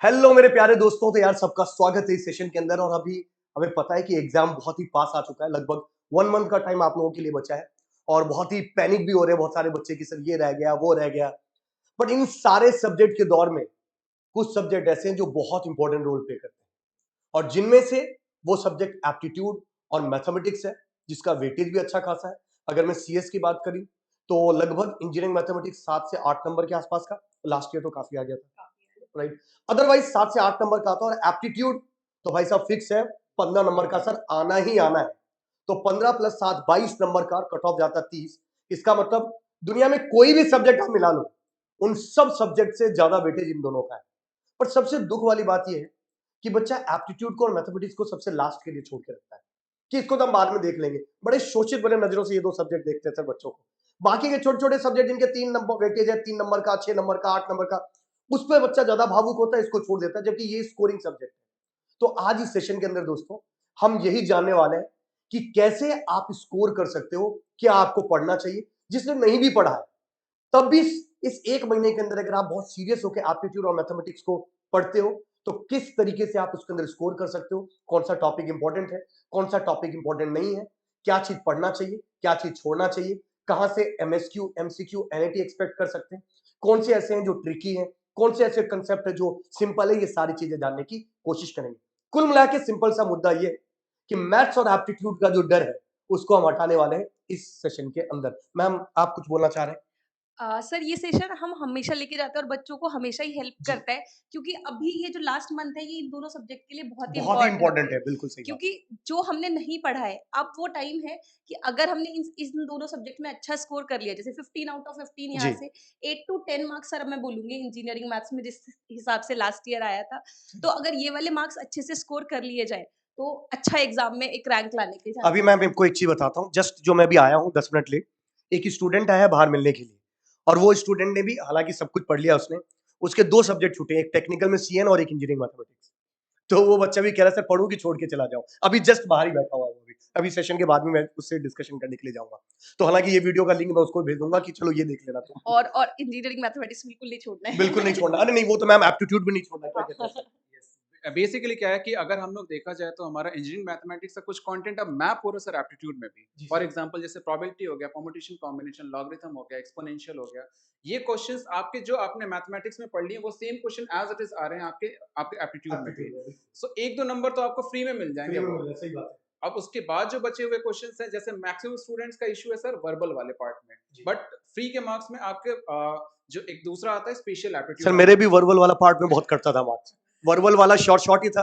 Hello मेरे प्यारे दोस्तों, तो यार सबका स्वागत है इस सेशन के अंदर। और अभी हमें पता है कि एग्जाम बहुत ही पास आ चुका है, लगभग 1 मंथ का टाइम आप लोगों के लिए बचा है। और बहुत ही पैनिक भी हो रहे हैं बहुत सारे बच्चे की, सर ये रह गया वो रह गया। बट इन सारे सब्जेक्ट के दौर में कुछ सब्जेक्ट ऐसे हैं जो बहुत इंपॉर्टेंट रोल प्ले करते हैं, और जिनमें से वो सब्जेक्ट एप्टीट्यूड और मैथमेटिक्स है, जिसका वेटेज भी अच्छा खासा है। अगर मैं सीएस की बात करूं तो लगभग इंजीनियरिंग मैथमेटिक्स 7 से 8 नंबर के आसपास का, लास्ट ईयर तो काफी आ गया था, राइट। अदरवाइज 7 से 8 नंबर का आता है। और एप्टीट्यूड तो भाई साहब फिक्स है, 15 नंबर का सर आना ही आना है। तो 15 + 7 22 नंबर का, कट ऑफ जाता 30। इसका मतलब दुनिया में कोई भी सब्जेक्ट आप मिला लो, उन सब सब्जेक्ट से ज्यादा वेटेज इन दोनों का है। पर सबसे दुख वाली बात यह है कि बच्चा एप्टीट्यूड को और मैथमेटिक्स को सबसे लास्ट के लिए छोड़ के रखता है कि इसको तो हम बाद में देख लेंगे। बड़े शोषित बड़े नजरों से ये दो सब्जेक्ट देखते हैं सर बच्चों को। बाकी के छोटे छोटे सब्जेक्ट जिनके 3 नंबर वेटेज है, 3 नंबर का, 6 नंबर का, 8 नंबर का, उस पर बच्चा ज्यादा भावुक होता है, इसको छोड़ देता है, जबकि ये स्कोरिंग सब्जेक्ट है। तो आज इस सेशन के अंदर दोस्तों हम यही जानने वाले हैं कि कैसे आप स्कोर कर सकते हो, क्या आपको पढ़ना चाहिए। जिसने नहीं भी पढ़ा है तब भी इस 1 महीने के अंदर अगर आप बहुत सीरियस होकर एप्टीट्यूड और मैथमेटिक्स को पढ़ते हो तो किस तरीके से आप उसके अंदर स्कोर कर सकते हो, कौन सा टॉपिक इंपॉर्टेंट है, कौन सा टॉपिक इंपॉर्टेंट नहीं है, क्या चीज पढ़ना चाहिए, क्या चीज छोड़ना चाहिए, कहां से एमएसक्यू एमसीक्यू एनआईटी एक्सपेक्ट कर सकते हैं, कौन से ऐसे हैं जो ट्रिकी हैं, कौन से ऐसे कंसेप्ट है जो सिंपल है। ये सारी चीजें जानने की कोशिश करेंगे। कुल मिला के सिंपल सा मुद्दा ये है कि मैथ्स और एप्टीट्यूड का जो डर है उसको हम हटाने वाले हैं इस सेशन के अंदर। मैम आप कुछ बोलना चाह रहे हैं? सर ये सेशन हम हमेशा लेके जाते हैं और बच्चों को हमेशा ही हेल्प जी, करता है क्योंकि अभी ये जो लास्ट मंथ है ये इन दोनों सब्जेक्ट के लिए बहुत ही बहुत ही इम्पोर्टेंट इंपॉर्टेंट है। है, बिल्कुल सही बात। क्योंकि जो हमने नहीं पढ़ा है अब वो टाइम है कि अगर हमने इन दोनों सब्जेक्ट में अच्छा स्कोर कर लिया, जैसे 15 आउट ऑफ 15 यहाँ जी, से 8 to 10 मार्क्स सर मैं बोलूंगी इंजीनियरिंग मैथ्स में जिस हिसाब से लास्ट ईयर आया था, तो अगर ये वाले मार्क्स अच्छे से स्कोर कर लिए जाए तो अच्छा एग्जाम में एक रैंक लाने के अभी चांसेस मैं है। आपको एक चीज बताता हूँ, जस्ट जो मैं भी आया हूँ 10 मिनट लेट। एक स्टूडेंट आया है बाहर मिलने के लिए, और वो स्टूडेंट ने भी हालांकि सब कुछ पढ़ लिया उसने। उसके 2 सब्जेक्ट छूटे, एक टेक्निकल में सीएन और एक इंजीनियरिंग मैथमेटिक्स। तो वो बच्चा भी कह रहा है सर पढ़ूं कि छोड़ के चला जाऊं। अभी जस्ट बाहर ही बैठा हुआ है वो भी। अभी सेशन के बाद में मैं उससे डिस्कशन करने के लिए जाऊंगा। तो हालांकि ये वीडियो का लिंक मैं उसको भेज दूंगा कि चलो ये देख लेना तुम। और इंजीनियरिंग मैथमेटिक्स बिल्कुल नहीं छोड़ना बिल्कुल नहीं है। छोड़ना। अरे नहीं, वो तो मैम एप्टीट्यूड भी नहीं छोड़ना, क्या कहते हैं सर? बेसिकली क्या है कि अगर हम लोग देखा जाए तो हमारा इंजीनियरिंग मैथमेटिक्स का कुछ कंटेंट अब मैप हो रहा है सर एप्टीट्यूड में भी। जी फॉर सर। एग्जांपल जैसे प्रोबेबिलिटी हो गया, परमुटेशन कॉम्बिनेशन, लॉगरिथम हो गया, एक्सपोनेंशियल हो गया। ये क्वेश्चंस आपके जो आपने मैथमेटिक्स में पढ़ लिए वो same question as it is आ रहे हैं आपके आपके एप्टीट्यूड में भी। एप्टीट्यूड में सो एक दो नंबर तो आपको फ्री में मिल फ्री जाएंगे में वो। मिल रहा है, सही बात अब उसके बाद जो बचे हुए क्वेश्चंस हैं, जैसे मैक्सिमम स्टूडेंट्स का इशू है सर वर्बल वाले पार्ट में। है। बट फ्री के मार्क्स में आपके जो एक दूसरा आता है स्पेशल सर एप्टीट्यूड मेरे आता भी है। वर्बल वाला पार्ट में बहुत कटता था मार्क्स। वर्बल वाला शॉर्ट शॉर्ट ही था,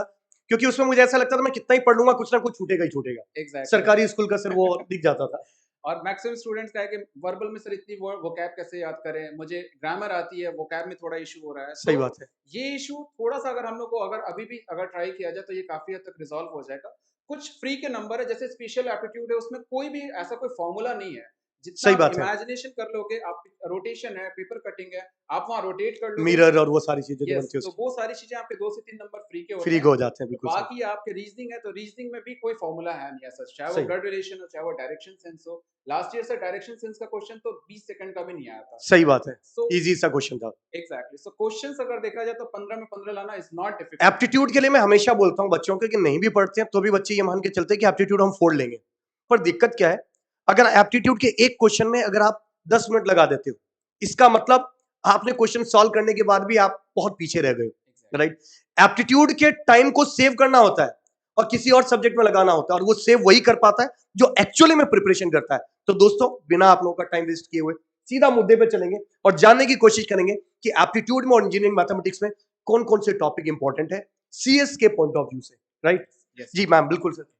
क्योंकि उसमें मुझे ऐसा लगता था मैं कितना ही पढ़ लूंगा कुछ ना कुछ छूटेगा ही छूटेगा। एग्जैक्टली। सरकारी स्कूल का सर वो दिख जाता था। और मैक्सिमम स्टूडेंट्स का है कि वर्बल में सर इतनी वोकैब कैसे याद करें, मुझे ग्रामर आती है, वोकैब में थोड़ा इशू हो रहा है। तो सही बात है। ये इशू थोड़ा सा अगर हम लोग को अगर अभी भी अगर ट्राई किया जाए तो ये काफी हद तक रिजॉल्व हो जाएगा। कुछ फ्री के नंबर है जैसे स्पेशल एप्टीट्यूड है, उसमें कोई भी ऐसा कोई फॉर्मूला नहीं है। जितना सही आप बात है। इमेजिनेशन कर लोगे, आप रोटेशन है, पेपर कटिंग है, आप वहां रोटेट कर लोगे। मिरर और वो सारी चीजें जो यस, बनती है तो उसकी वो सारी चीजें आपके 2 से 3 नंबर फ्री के होते फ्री हैं। को हो जाते हैं, तो बिल्कुल सही। बाकी आपके रीजनिंग है, तो रीजनिंग में भी कोई फॉर्मूला है नहीं ऐसा, चाहे वो सही ब्लड रिलेशन हो, चाहे वो डायरेक्शन सेंस हो। लास्ट ईयर से डायरेक्शन सेंस का क्वेश्चन तो 20 सेकंड का भी नहीं आया था। सही बात है। सो इजी सा क्वेश्चन था। एग्जैक्टली, सो क्वेश्चंस अगर देखा जाए तो 15 में 15 लाना इज नॉट डिफिकल्ट। एप्टीट्यूड के लिए मैं हमेशा बोलता हूँ बच्चों को कि नहीं भी पढ़ते हैं तो भी बच्चे ये मान के चलते हैं कि एप्टीट्यूड हम फोड़ लेंगे। पर दिक्कत क्या है, अगर एप्टीट्यूड के एक क्वेश्चन में अगर आप 10 मिनट लगा देते हो, इसका मतलब आपने क्वेश्चन सॉल्व करने के बाद भी आप बहुत पीछे रह गए हो, राइट। एप्टीट्यूड के टाइम को सेव करना होता है और किसी और सब्जेक्ट में लगाना होता है, और वो सेव वही कर पाता है जो एक्चुअली में प्रिपरेशन करता है। तो दोस्तों बिना आप लोगों का टाइम वेस्ट किए हुए सीधा मुद्दे पे चलेंगे और जानने की कोशिश करेंगे कि एप्टीट्यूड में और इंजीनियरिंग मैथमेटिक्स में कौन कौन से टॉपिक इंपॉर्टेंट है सीएस के पॉइंट ऑफ व्यू से, राइट। यस। जी मैम, बिल्कुल sir.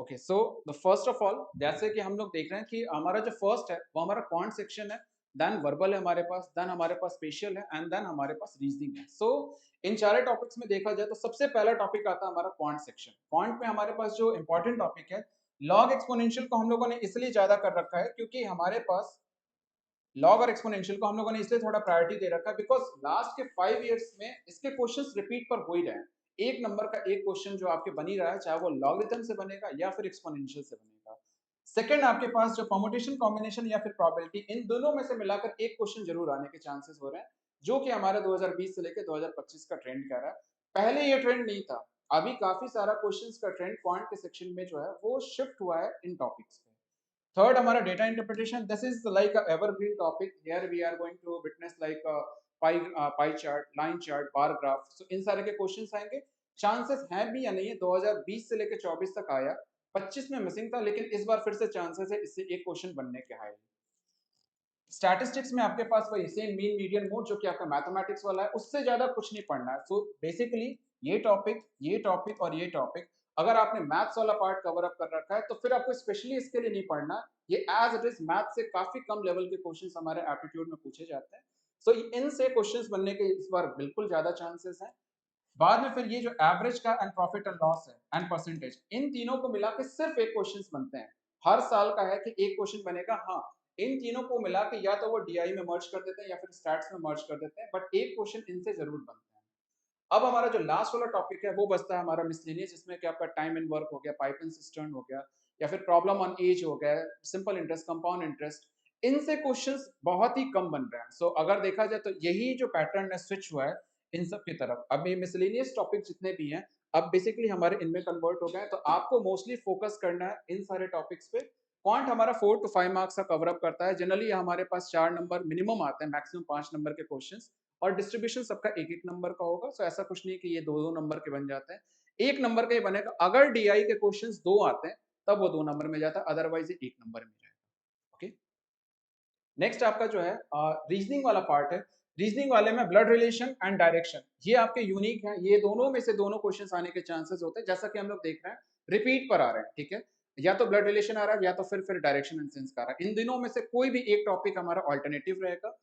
Okay, so the first of all जैसे कि हम लोग देख रहे हैं कि हमारा जो फर्स्ट है वो हमारा क्वांट सेक्शन है, देन वर्बल है हमारे पास, देन हमारे पास स्पेशल है, एंड देन हमारे पास रीजनिंग है। सो इन चारों टॉपिक्स में देखा जाए तो सबसे पहला टॉपिक आता है हमारा क्वांट सेक्शन। क्वांट में हमारे पास जो इंपॉर्टेंट टॉपिक है, लॉग एक्सपोनेंशियल को हम लोगों ने इसलिए ज्यादा कर रखा है क्योंकि हमारे पास लॉग और एक्सपोनेंशियल को हम लोगों ने इसलिए थोड़ा प्रायोरिटी दे रखा है बिकॉज लास्ट के 5 इयर्स में इसके क्वेश्चंस रिपीट पर हो ही रहे हैं। 1 नंबर का एक क्वेश्चन जो आपके बन ही रहा है, चाहे वो लॉगरिथम से बनेगा या फिर एक्सपोनेंशियल से बनेगा। सेकंड, आपके पास जो परमुटेशन कॉम्बिनेशन या फिर प्रोबेबिलिटी, इन दोनों में से मिलाकर एक क्वेश्चन जरूर आने के चांसेस हो रहे हैं। जो कि हमारा 2020 से लेकर 2025 का ट्रेंड कह रहा है। पहले ये ट्रेंड नहीं था, अभी काफी सारा क्वेश्चंस का ट्रेंड क्वांट के सेक्शन में जो है वो शिफ्ट हुआ है इन टॉपिक्स पे। थर्ड हमारा data interpretation, this is like a evergreen topic, here we are going to witness like pie chart, line chart, bar graph, so इन सारे के क्वेश्चंस आएंगे। चांसेस हैं भी या नहीं है, 2020 से लेकर 24 तक आया, 25 में मिसिंग था, लेकिन इस बार फिर से चांसेस है इससे एक क्वेश्चन बनने के हाई। स्टैटिस्टिक्स में आपके पास वही सेम मीन मीडियन मोड जो कि आपका मैथमेटिक्स वाला है, उससे ज्यादा कुछ नहीं पढ़ना है। सो बेसिकली ये टॉपिक और ये टॉपिक, अगर आपने मैथ्स वाला पार्ट कवर अप कर रखा है तो फिर आपको स्पेशली इसके लिए नहीं पढ़ना। ये एज इट इज मैथ से काफी कम लेवल के क्वेश्चंस हमारे एप्टीट्यूड में पूछे जाते हैं। सो इनसे क्वेश्चंस बनने के इस बार बिल्कुल ज्यादा चांसेस हैं। बाद में फिर ये जो एवरेज का एंड प्रॉफिट एंड लॉस है एंड परसेंटेज, इन तीनों को मिला के सिर्फ एक क्वेश्चन बनते हैं। हर साल का है कि एक क्वेश्चन बनेगा। हाँ, इन तीनों को मिला के या तो वो डीआई में मर्ज कर देते हैं या फिर स्टैट्स में मर्ज कर देते हैं, बट एक क्वेश्चन इनसे जरूर बनता है। अब हमारा जो लास्ट वाला टॉपिक है वो बचता है हमारा मिसलेनियस, जिसमें कि आपका टाइम एंड वर्क हो गया, पाइप एंड सिस्टर्न हो गया, या फिर प्रॉब्लम ऑन एज हो गया, सिंपल इंटरेस्ट, कंपाउंड इंटरेस्ट। इनसे क्वेश्चंस बहुत ही कम बन रहे हैं। सो अगर देखा जाए तो यही जो पैटर्न है स्विच हुआ है इन सब की तरफ। अब ये मिसलेनियस टॉपिक जितने भी हैं अब बेसिकली हमारे इनमें कन्वर्ट हो गए हैं, तो आपको मोस्टली फोकस करना है इन सारे टॉपिक्स पे। क्वांट हमारा 4 to 5 मार्क्स का कवर अप करता है। जनरली हमारे पास 4 नंबर मिनिमम आते हैं, मैक्सिमम 5 नंबर के क्वेश्चंस, और डिस्ट्रीब्यूशन सबका एक एक नंबर का होगा। सो ऐसा कुछ नहीं कि ये दो दो नंबर के बन जाते हैं, एक नंबर का ही बनेगा। अगर डीआई के क्वेश्चंस दो आते हैं तब वो 2 नंबर में जाता है, अदरवाइज ये 1 नंबर में जाएगा। ओके, नेक्स्ट आपका जो है रीजनिंग वाला पार्ट है। रीजनिंग वाले में ब्लड रिलेशन एंड डायरेक्शन, ये आपके यूनिक है। ये दोनों में से दोनों क्वेश्चंस आने के चांसेस होते हैं, जैसा कि हम लोग देख रहे हैं रिपीट पर आ रहे हैं। ठीक है, या तो ब्लड रिलेशन आ रहा है या तो फिर डायरेक्शन एंड सेंस का आ रहा है। इन दिनों में से कोई भी एक टॉपिक हमारा ऑल्टरनेटिव रहेगा।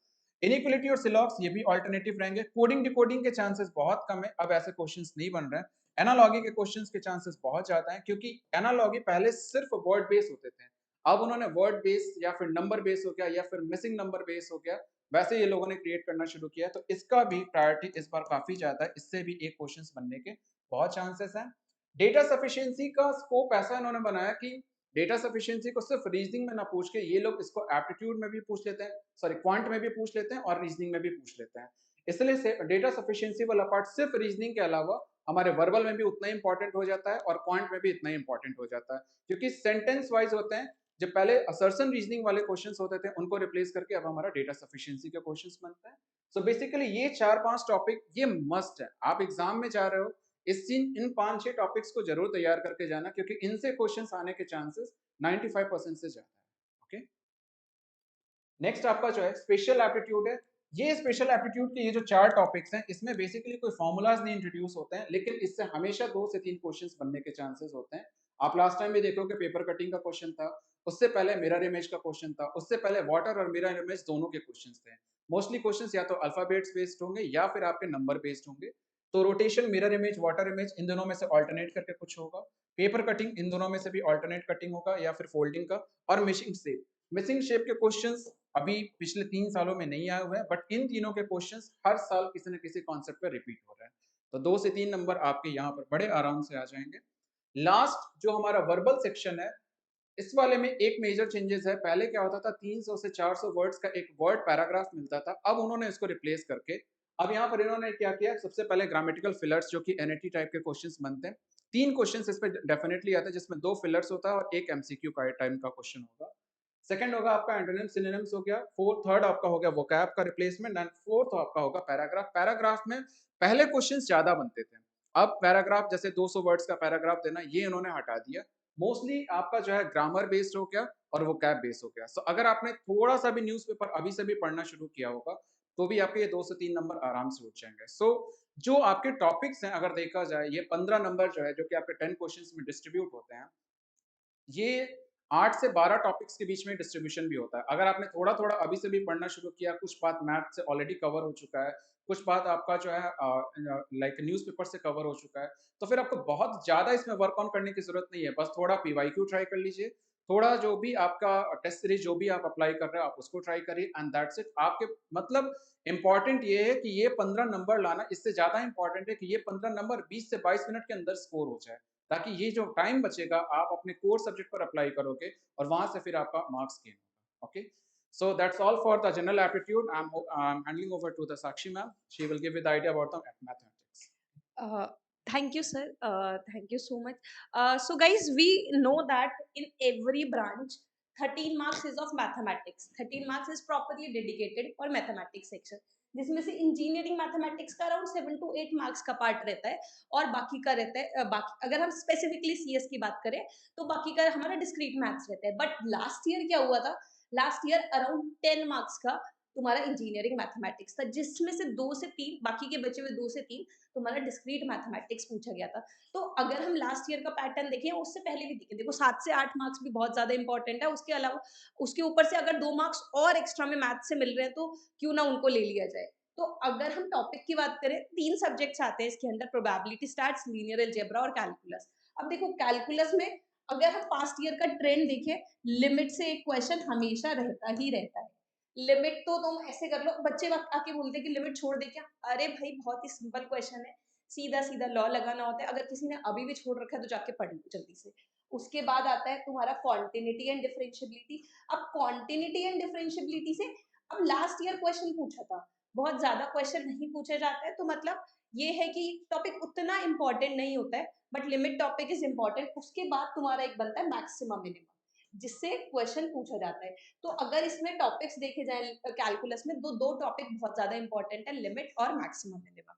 इनइक्वालिटी और सिलॉक्स ये भी ऑल्टरनेटिव रहेंगे। कोडिंग डिकोडिंग के चांसेस बहुत कम है, अब ऐसे क्वेश्चंस नहीं बन रहे हैं। एनालॉगी के क्वेश्चंस के चांसेस बहुत ज्यादा हैं, क्योंकि एनालॉगी पहले सिर्फ वर्ड बेस होते थे, अब उन्होंने वर्ड बेस या फिर नंबर बेस हो गया या फिर मिसिंग नंबर बेस हो गया, वैसे ये लोगों ने क्रिएट करना शुरू किया। तो इसका भी प्रायोरिटी इस बार काफी ज्यादा है, इससे भी एक क्वेश्चंस बनने के बहुत चांसेस हैं। डेटा सफिशिएंसी का स्कोप ऐसा इन्होंने बनाया कि डेटा सफिशिएंसी को सिर्फ रीजनिंग में ना पूछ के ये लोग इसको एप्टीट्यूड में भी पूछ लेते हैं, सॉरी क्वांट में भी पूछ लेते हैं और रीजनिंग में भी पूछ लेते हैं। इसलिए से डेटा सफिशिएंसी वाला पार्ट सिर्फ रीजनिंग के अलावा हमारे वर्बल में भी उतना ही इंपॉर्टेंट हो जाता है और क्वांट में भी इतना ही इंपॉर्टेंट हो जाता है, क्योंकि सेंटेंस वाइज होते हैं। जो पहले असर्शन रीजनिंग वाले क्वेश्चंस होते थे उनको रिप्लेस करके अब हमारा डेटा सफिशिएंसी के क्वेश्चंस बनते हैं। सो बेसिकली ये 4-5 टॉपिक ये मस्ट है, आप एग्जाम में जा रहे हो इस इन 5-6 टॉपिक्स को जरूर तैयार करके जाना, क्योंकि इनसे क्वेश्चंस आने के चांसेस 95% से ज्यादा है। ओके, नेक्स्ट आपका जो है स्पेशल एप्टीट्यूड है। ये स्पेशल एप्टीट्यूड के ये जो 4 टॉपिक्स हैं इसमें बेसिकली कोई फॉर्मूलाज नहीं इंट्रोड्यूस होते हैं, लेकिन इससे हमेशा 2 से 3 क्वेश्चंस बनने के चांसेस होते हैं। आप लास्ट टाइम भी देखोगे पेपर कटिंग का क्वेश्चन था, उससे पहले मिरर इमेज का क्वेश्चन था, उससे पहले वाटर और मिरर इमेज दोनों के क्वेश्चंस थे। मोस्टली क्वेश्चंस या तो अल्फाबेट्स बेस्ड होंगे या फिर आपके नंबर बेस्ड होंगे। तो rotation, mirror image, water image, इन दोनों में से ऑल्टरनेट करके कुछ होगा। पेपर कटिंग, इन दोनों में से भी ऑल्टरनेट कटिंग होगा या फिर फोल्डिंग का। और मिसिंग शेप के क्वेश्चंस अभी पिछले 3 सालों में नहीं आए हुए हैं, बट इन तीनों के क्वेश्चंस हर साल किसी न किसी कॉन्सेप्ट पे रिपीट हो रहे हैं। तो 2 से 3 नंबर आपके यहाँ पर बड़े आराम से आ जाएंगे। लास्ट जो हमारा वर्बल सेक्शन है, इस वाले में एक मेजर चेंजेस है। पहले क्या होता था, 300 से 400 वर्ड्स का एक वर्ड पैराग्राफ मिलता था, अब उन्होंने इसको रिप्लेस करके अब यहाँ पर इन्होंने क्या किया, सबसे पहले ग्रामेटिकल फिलर्स जो कि एनएटी टाइप के क्वेश्चंस बनते हैं। 3 क्वेश्चंस इस पे डेफिनेटली आते हैं, जिसमें 2 फिलर्स होता है और एक एमसीक्यू का टाइम का क्वेश्चन होगा। सेकंड होगा आपका एंटोनिम सिनोनिम्स हो गया। थर्ड आपका हो गया वोकैब का रिप्लेसमेंट, एंड फोर्थ आपका होगा पैराग्राफ। पैराग्राफ में पहले क्वेश्चंस ज्यादा बनते थे, अब पैराग्राफ जैसे 200 वर्ड्स का पैराग्राफ देना ये इन्होंने हटा दिया। मोस्टली आपका जो है ग्रामर बेस्ड हो गया और वोकैब बेस्ड हो गया। सो अगर आपने थोड़ा सा भी न्यूज़पेपर अभी से भी पढ़ना शुरू किया होगा तो भी आपके ये 2 से 3 नंबर आराम से उठ जाएंगे। सो जो आपके टॉपिक्स हैं अगर देखा जाए, ये 15 नंबर जो है जो कि आपके 10 क्वेश्चंस में डिस्ट्रीब्यूट होते हैं, ये 8 से 12 टॉपिक्स के बीच में डिस्ट्रीब्यूशन भी होता है। अगर आपने थोड़ा-थोड़ा अभी से भी पढ़ना शुरू किया, कुछ बात मैथ से ऑलरेडी कवर हो चुका है, कुछ बात आपका जो है लाइक न्यूज़पेपर से कवर हो चुका है, तो फिर आपको बहुत ज़्यादा इसमें वर्क ऑन करने की ज़रूरत नहीं है। बस थोड़ा पीवाईक्यू ट्राई कर लीजिए, थोड़ा जो भी आपका टेस्ट सीरीज़ जो भी आप अप्लाई कर रहे हो, आप उसको ट्राई करिए, एंड दैट्स इट। आपके मतलब इम्पोर्टेंट ये है कि ये 15 नंबर लाना, इससे ज़्यादा इम्पोर्टेंट है कि ये 15 नंबर 20 से 22 मिनट के अंदर स्कोर हो जाए, ताकि ये जो टाइम बचेगा आप अपने कोर सब्जेक्ट पर अप्लाई करोगे और वहां से फिर आपका मार्क्स गेन होगा। Okay, So that's all for the general aptitude. I'm handing over to the Sakshi ma'am. She will give you the idea about the mathematics. Uh, Thank you, sir. Thank you so much. So, guys, we know that in every branch, 13 marks is of mathematics. 13 marks is properly dedicated for mathematics section. जिसमें से engineering mathematics का around 7 to 8 marks का part रहता है और बाकी का रहता है बाकी अगर हम स्पेसिफिकली सीएस की बात करें तो बाकी का हमारा डिस्क्रीट मैथ्स रहता है. बट लास्ट ईयर क्या हुआ था, लास्ट ईयर अराउंड 10 मार्क्स का तुम्हारा इंजीनियरिंग मैथमेटिक्स था, जिसमें से 2 से 3 बाकी के बचे हुए 2 से 3 तुम्हारा डिस्क्रीट मैथमेटिक्स पूछा गया था. तो अगर हम लास्ट ईयर का पैटर्न देखें, उससे पहले भी देखें, देखो 7 से 8 मार्क्स भी बहुत ज्यादा इंपॉर्टेंट है. उसके अलावा उसके ऊपर से अगर 2 मार्क्स और एक्स्ट्रा में मैथ से मिल रहे हैं तो क्यों ना उनको ले लिया जाए. तो अगर हम टॉपिक की बात करें, 3 सब्जेक्ट्स आते हैं इसके अंदर, प्रोबेबिलिटी स्टैट्स, लीनियर अलजेब्रा और कैलकुलस. अब देखो कैलकुलस में अगर हम पास्ट ईयर का ट्रेंड देखें, लिमिट से एक क्वेश्चन हमेशा रहता ही रहता है. लिमिट तो तुम ऐसे कर लो, बच्चे वक्त आके बोलते कि लिमिट छोड़ दे क्या, अरे भाई बहुत ही सिंपल क्वेश्चन है, सीधा सीधा लॉ लगाना होता है. अगर किसी ने अभी भी छोड़ रखा है तो जाके पढ़ लो जल्दी से. उसके बाद आता है तुम्हारा कॉन्टिन्यूटी एंड डिफरेंशियबिलिटी. अब कॉन्टिन्यूटी एंड डिफरेंशियबिलिटी से अब लास्ट ईयर क्वेश्चन पूछा था, बहुत ज्यादा क्वेश्चन नहीं पूछे जाते हैं, तो मतलब ये है कि टॉपिक उतना इंपॉर्टेंट नहीं होता है, but limit topic is important. उसके बाद तुम्हारा एक बनता है मैक्सिमम मिनिमम, जिससे क्वेश्चन पूछा जाता है. तो अगर इसमें टॉपिक्स देखे जाए कैलकुलस में, दो टॉपिक बहुत ज्यादा इंपॉर्टेंट है, लिमिट और मैक्सिमम मिनिमम.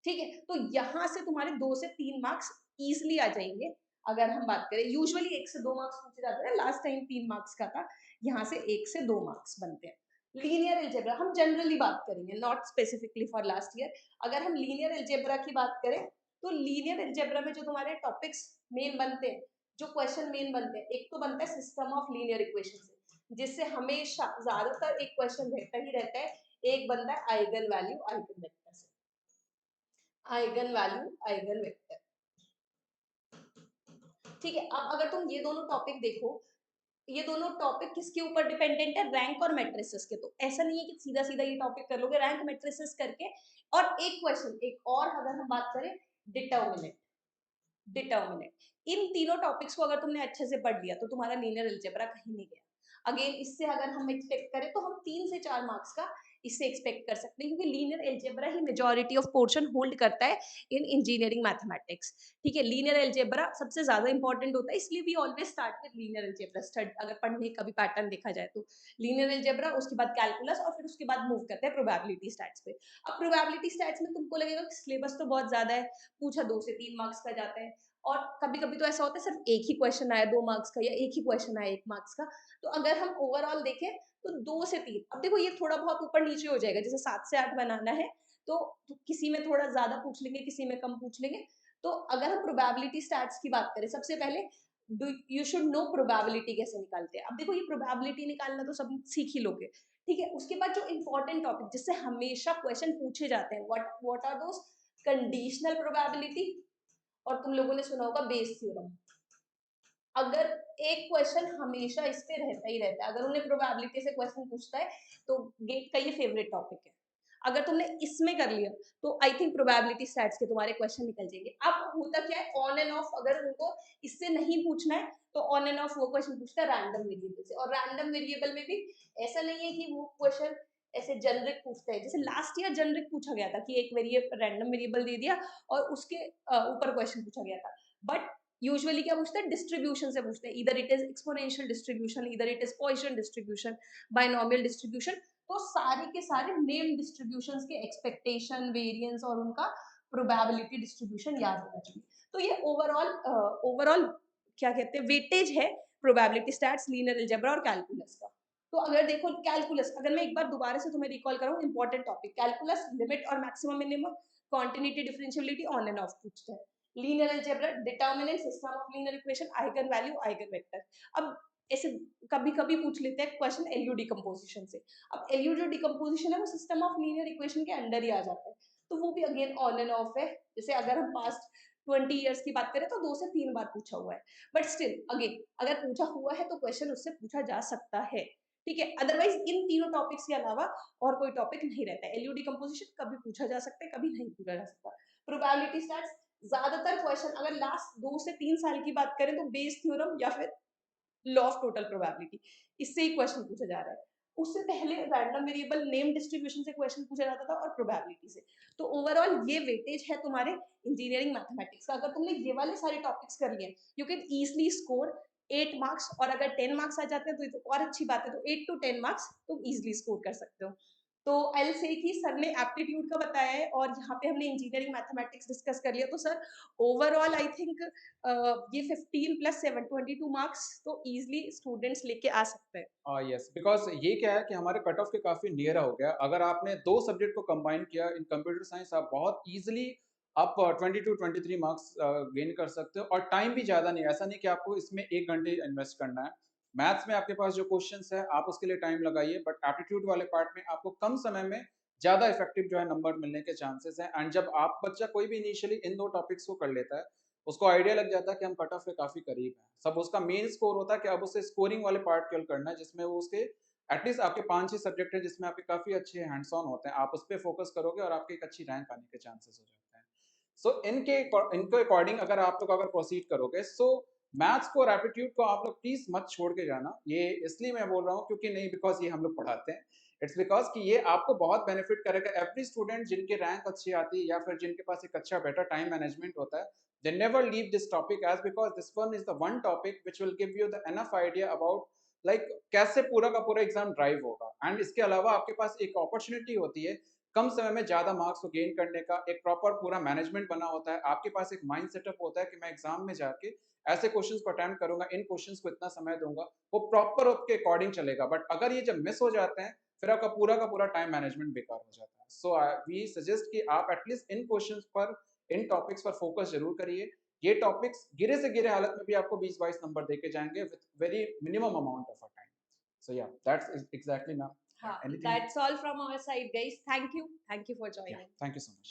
ठीक है, तो यहाँ से तुम्हारे 2 से 3 मार्क्स इजिली आ जाएंगे. अगर हम बात करें, यूजुअली 1 से 2 मार्क्स पूछे जाते हैं, लास्ट टाइम 3 मार्क्स का था, यहाँ से 1 से 2 मार्क्स बनते हैं. लीनियर अलजेब्रा हम जनरली बात करेंगे, not specifically for last year. अगर हम लीनियर अलजेब्रा की बात करें तो लीनियर अलजेब्रा में जो तुम्हारे टॉपिक्स मेन बनते हैं, जो क्वेश्चन मेन बनते हैं, एक तो बनता है सिस्टम ऑफ लीनियर इक्वेशन से, जिससे हमेशा ज्यादातर एक क्वेश्चन रहता ही रहता है. एक बनता है आइगन वैल्यू आइगन वेक्टर से, आइगन वैल्यू आइगन वेक्टर. ठीक है, अब अगर तुम ये दोनों टॉपिक देखो, ये दोनों टॉपिक किसके ऊपर डिपेंडेंट है, रैंक और मैट्रिसेस के. तो ऐसा नहीं है कि सीधा सीधा ये टॉपिक कर लोगे, रैंक मैट्रिसेस करके. और एक क्वेश्चन एक और अगर हम बात करें, डिटर्मिनेंट. डिटर्मिनेंट इन तीनों टॉपिक्स को अगर तुमने अच्छे से पढ़ लिया तो तुम्हारा लीनियर अलजेब्रा कहीं नहीं गया. अगेन इससे अगर हम एक्सपेक्ट करें तो हम 3 से 4 मार्क्स का इससे एक्सपेक्ट कर सकते हैं, क्योंकि linear algebra he majority of portion hold करता है इन इंजीनियरिंग मैथमेटिक्स. ठीक है, लीनियर अलजेब्रा सबसे ज्यादा इंपॉर्टेंट होता है, इसलिए we always start with linear algebra study. अगर पढ़ने का भी पैटर्न देखा जाए तो लीनियर अलजेब्रा, उसके बाद कैलकुलस, और फिर उसके बाद मूव करते हैं प्रोबेबिलिटी स्टैट्स पे. अब प्रोबेबिलिटी स्टैट्स में तुमको लगेगा कि सिलेबस तो बहुत ज्यादा है, पूछा 2 से 3 मार्क्स का जाता है, और कभी कभी तो ऐसा होता है सिर्फ एक ही क्वेश्चन आया 2 मार्क्स का, या एक ही क्वेश्चन आया 1 मार्क्स का. तो अगर हम ओवरऑल देखें तो 2 से 3, अब देखो ये थोड़ा बहुत ऊपर नीचे हो जाएगा, जैसे 7 से 8 बनाना है तो किसी में थोड़ा ज्यादा पूछ लेंगे, किसी में कम पूछ लेंगे. तो अगर हम प्रोबेबिलिटी स्टैट्स की बात करें, सबसे पहले यू शुड नो प्रोबेबिलिटी कैसे निकालते हैं. अब देखो ये प्रोबेबिलिटी निकालना तो सब सीख ही लोगे, ठीक है. उसके बाद जो इंपॉर्टेंट टॉपिक जिससे हमेशा क्वेश्चन पूछे जाते हैं, what are those, conditional probability, और तुम लोगों ने सुना होगा बेस थ्योरम. अगर एक क्वेश्चन हमेशा इस पे रहता ही रहता है, अगर उन्हें प्रोबेबिलिटी से क्वेश्चन पूछता है तो गेट का ये फेवरेट टॉपिक है. अगर तुमने इसमें कर लिया तो आई थिंक प्रोबेबिलिटी स्टैट्स के तुम्हारे क्वेश्चन निकल जाएंगे. अब होता क्या है, ऑन एंड ऑफ अगर उनको इससे नहीं पूछना है तो ऑन एंड ऑफ वो क्वेश्चन पूछता है रैंडम वेरिएबल से. और रैंडम वेरिएबल में भी ऐसा नहीं है कि वो क्वेश्चन ऐसे जनरिक पूछता है, जैसे लास्ट ईयर जनरिक पूछा गया था कि एक रैंडम वेरिएबल दे दिया और उसके ऊपर क्वेश्चन पूछा गया था. बट यूजुअली क्या पूछते हैं, डिस्ट्रीब्यूशन से पूछते हैं, इधर इट इज एक्सपोनेंशियल डिस्ट्रीब्यूशन, इधर it is Poisson distribution, binomial distribution. तो सारे के सारे नेम डिस्ट्रीब्यूशंस के एक्सपेक्टेशन, वेरिएंस और उनका प्रोबेबिलिटी डिस्ट्रीब्यूशन याद होना चाहिए. तो ये ओवरऑल क्या कहते हैं, वेटेज है प्रोबेबिलिटी स्टैट्स, लीनियर अलजेब्रा और कैलकुलस का. तो अगर देखो कैलकुलस, अगर मैं एक बार दोबारा से तुम्हें रिकॉल कराऊं, इंपॉर्टेंट टॉपिक कैलकुलस, लिमिट और maximum minimum, continuity differentiability, on and off पूछते हैं. Linear algebra, determinant, system of linear equation, eigenvalue eigenvector. अब ऐसे कभी कभी पूछ लेते हैं क्वेश्चन एलयू डिकम्पोजिशन से. अब एलयू जो डिकम्पोजिशन है वो सिस्टम ऑफ लीनियर इक्वेशन के अंडर ही आ जाता है, तो वो भी अगेन ऑन एंड ऑफ है. जैसे अगर हम पास्ट 20 ईयर्स की बात करें तो 2 से 3 बार पूछा हुआ है, बट स्टिल अगेन अगर पूछा हुआ है तो क्वेश्चन उससे पूछा जा सकता है. ठीक है, अदरवाइज इन तीनों टॉपिक्स के अलावा और कोई टॉपिक नहीं रहता है. एलयू डिकम्पोजिशन कभी पूछा जा सकता है, कभी नहीं पूछा जा सकता. प्रोबेबिलिटी स्टैट्स, ज्यादातर क्वेश्चन अगर लास्ट 2 से 3 साल की बात करें तो बेस थ्योरम या फिर लॉ ऑफ टोटल प्रोबेबिलिटी, इससे ही क्वेश्चन पूछा जा रहा है. उससे पहले रैंडम वेरिएबल नेम डिस्ट्रीब्यूशन से क्वेश्चन पूछा जाता था और प्रोबेबिलिटी से। तो ओवरऑल ये वेटेज है तुम्हारे इंजीनियरिंग मैथमेटिक्स का। अगर तुमने ये वाले सारे टॉपिक्स कर लिए, you can easily score 8 marks, और अगर 10 मार्क्स आ जाते हैं तो ये तो और अच्छी बात है, तो 8 टू 10 मार्क्स तुम इजिली स्कोर कर सकते हो। तो आई विल से कि सर ने एप्टीट्यूड का बताया है और यहाँ पे हमने इंजीनियरिंग मैथमेटिक्स डिस्कस कर लिया। तो सर ओवरऑल आई थिंक ये 15 प्लस 7 22 मार्क्स तो इजिली स्टूडेंट्स लेके आ सकते हैं। यस, बिकॉज ये क्या है कि हमारे कट ऑफ के काफी नियर हो गया। अगर आपने दो सब्जेक्ट को कंबाइन किया इन कंप्यूटर साइंस, आप बहुत इजीली आप 22-23 मार्क्स गेन कर सकते हो, और टाइम भी ज़्यादा नहीं है। ऐसा नहीं कि आपको इसमें 1 घंटे इन्वेस्ट करना है। मैथ्स में आपके पास जो क्वेश्चंस है आप उसके लिए टाइम लगाइए, बट एप्टीट्यूड वाले पार्ट में आपको कम समय में ज़्यादा इफेक्टिव जो है नंबर मिलने के चांसेस हैं। एंड जब आप बच्चा कोई भी इनिशियली इन दो टॉपिक्स को कर लेता है, उसको आइडिया लग जाता है कि हम कट ऑफ के काफ़ी करीब हैं। सब उसका मेन स्कोर होता है कि अब उसे स्कोरिंग वाले पार्ट केवल करना है, जिसमें वो उसके एटलीस्ट आपके 5-6 सब्जेक्ट हैं जिसमें आपके काफ़ी अच्छे हैंड्स ऑन होते हैं। आप उस पे फोकस करोगे और आपकी एक अच्छी रैंक आने के चांसेस हो जाते हैं। सो इनके अकॉर्डिंग अगर आप लोग अगर प्रोसीड करोगे, सो मैथ्स को और एप्टीट्यूड को आप लोग प्लीज मत छोड़ के जाना। ये इसलिए मैं बोल रहा हूँ क्योंकि नहीं बिकॉज ये हम लोग पढ़ाते हैं, इट्स बिकॉज कि ये आपको बहुत बेनिफिट करेगा। एवरी स्टूडेंट जिनके रैंक अच्छी आती है या फिर जिनके पास एक अच्छा बेटर टाइम मैनेजमेंट होता है, they never leave this topic, as because this one is the one topic which will give you the enough idea about like कैसे पूरा का पूरा एग्जाम ड्राइव होगा। एंड इसके अलावा आपके पास एक अपॉर्चुनिटी होती है कम समय में ज्यादा मार्क्स को गेन करने का। एक प्रॉपर पूरा मैनेजमेंट बना होता है, आपके पास एक माइंड सेटअप होता है कि मैं एग्जाम में जाके ऐसे क्वेश्चंस को अटेम्प्ट करूंगा, इन क्वेश्चंस को इतना समय दूंगा, वो प्रॉपर उसके अकॉर्डिंग चलेगा। बट अगर ये जब मिस हो जाते हैं फिर आपका पूरा का पूरा टाइम मैनेजमेंट बेकार हो जाता है। सो वी सजेस्ट कि आप एटलीस्ट इन क्वेश्चंस पर, इन टॉपिक्स पर फोकस जरूर करिए। ये टॉपिक्स गिरे से गिरे हालत में भी आपको 20-22 नंबर देके जाएंगे with very minimum amount of time. So yeah that's exactly ma'am. हाँ, anything? that's all from our side, guys. Thank you for Yeah, joining. thank you so much.